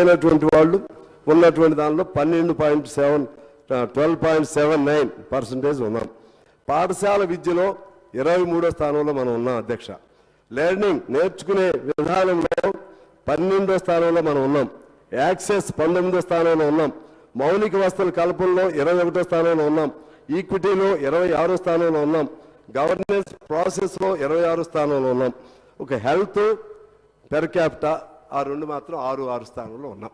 అయినటువంటి వాళ్ళు ఉన్నటువంటి దానిలో 12.79% ఉన్నాం. పాఠశాల విద్యలో 23వ స్థానంలో మనం ఉన్నాం అధ్యక్ష. లెర్నింగ్ నేర్చుకునే విధానంలో 12వ స్థానంలో మనం ఉన్నాం. యాక్సెస్ 19వ స్థానంలో ఉన్నాం. మౌలిక వసతుల కల్పనలో 21వ స్థానంలో ఉన్నాం. ఈక్విటీలో 26వ స్థానంలో ఉన్నాం. గవర్నెన్స్ ప్రాసెస్లో 26వ స్థానంలో ఉన్నాం. ఒక హెల్త్ పెర్ క్యాపిటా ఆ రెండు మాత్రం 6 స్థానంలో ఉన్నాం.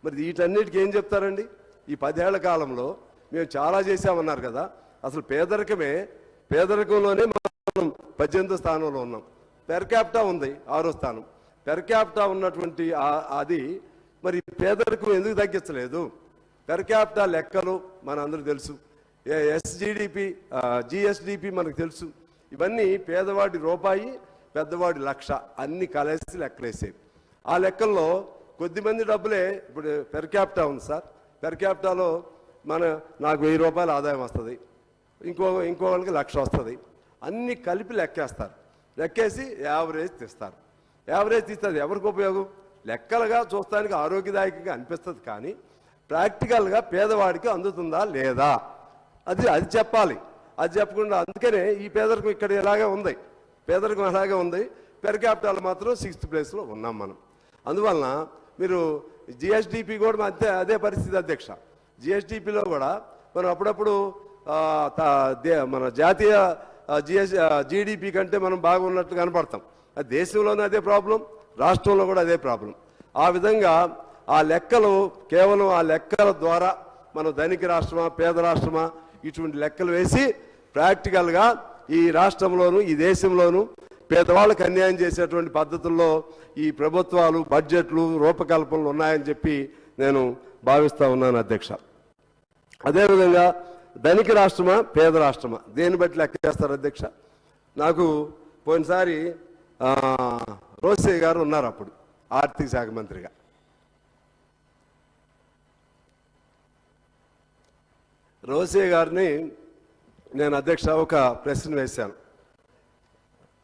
మరి వీటన్నిటికీ ఏం చెప్తారండి? ఈ 10 ఏళ్ల కాలంలో మేము చాలా చేసామన్నారు కదా. అసలు పేదరికంలోనే మనం 18వ స్థానంలో ఉన్నాం. పెర్ క్యాపిటా ఉంది 6వ స్థానం. పెర్ క్యాపిటా ఉన్నటువంటి అది మరి పేదరికం ఎందుకు తగ్గించలేదు? పెర్ క్యాపిటా లెక్కలు మన అందరూ తెలుసు. ఎస్జిడిపి జిఎస్డిపి మనకు తెలుసు. ఇవన్నీ పేదవాడి రూపాయి పెద్దవాడి లక్ష అన్ని కలిసి లెక్కలేసేవి. ఆ లెక్కల్లో కొద్దిమంది డబ్బులే ఇప్పుడు పెర్ క్యాపిటా ఉంది సార్. పెర్ క్యాపిటాలో నాకు 1000 రూపాయల ఆదాయం వస్తుంది, ఇంకోళ్ళకి 1,00,000 వస్తుంది. అన్నీ కలిపి లెక్కేస్తారు. లెక్కేసి యావరేజ్ తీస్తారు. యావరేజ్ తీస్తుంది ఎవరికి ఉపయోగం? లెక్కలుగా చూస్తానికి ఆరోగ్యదాయకంగా అనిపిస్తుంది, కానీ ప్రాక్టికల్గా పేదవాడికి అందుతుందా లేదా అది చెప్పాలి. అది చెప్పకుండా అందుకనే ఈ పేదరికం ఇక్కడ ఇలాగే ఉంది. పేదరికం అలాగే ఉంది. పెర్ క్యాపిటల్ మాత్రం 6th ప్లేస్లో ఉన్నాం మనం. అందువలన మీరు జిఎస్డిపి కూడా అదే పరిస్థితి అధ్యక్ష. జిఎస్డిపిలో కూడా మనం అప్పుడప్పుడు మన జాతీయ జీడిపి కంటే మనం బాగున్నట్టు కనపడతాం. అది దేశంలోనే అదే ప్రాబ్లం, రాష్ట్రంలో కూడా అదే ప్రాబ్లం. ఆ విధంగా ఆ లెక్కలు కేవలం ఆ లెక్కల ద్వారా మనం ధనిక రాష్ట్రమా పేద రాష్ట్రమా ఇటువంటి లెక్కలు వేసి ప్రాక్టికల్గా ఈ రాష్ట్రంలోనూ ఈ దేశంలోనూ పేదవాళ్ళకు అన్యాయం చేసేటువంటి పద్ధతుల్లో ఈ ప్రభుత్వాలు బడ్జెట్లు రూపకల్పనలు ఉన్నాయని చెప్పి నేను భావిస్తూ ఉన్నాను అధ్యక్ష. అదేవిధంగా ధనిక రాష్ట్రమా పేద రాష్ట్రమా దేన్ని బట్టి లెక్క చేస్తారు అధ్యక్ష? నాకు పోయినసారి రోసే గారు ఉన్నారు అప్పుడు ఆర్థిక శాఖ మంత్రిగా. రోసే గారిని నేను అధ్యక్ష ఒక ప్రశ్న వేశాను.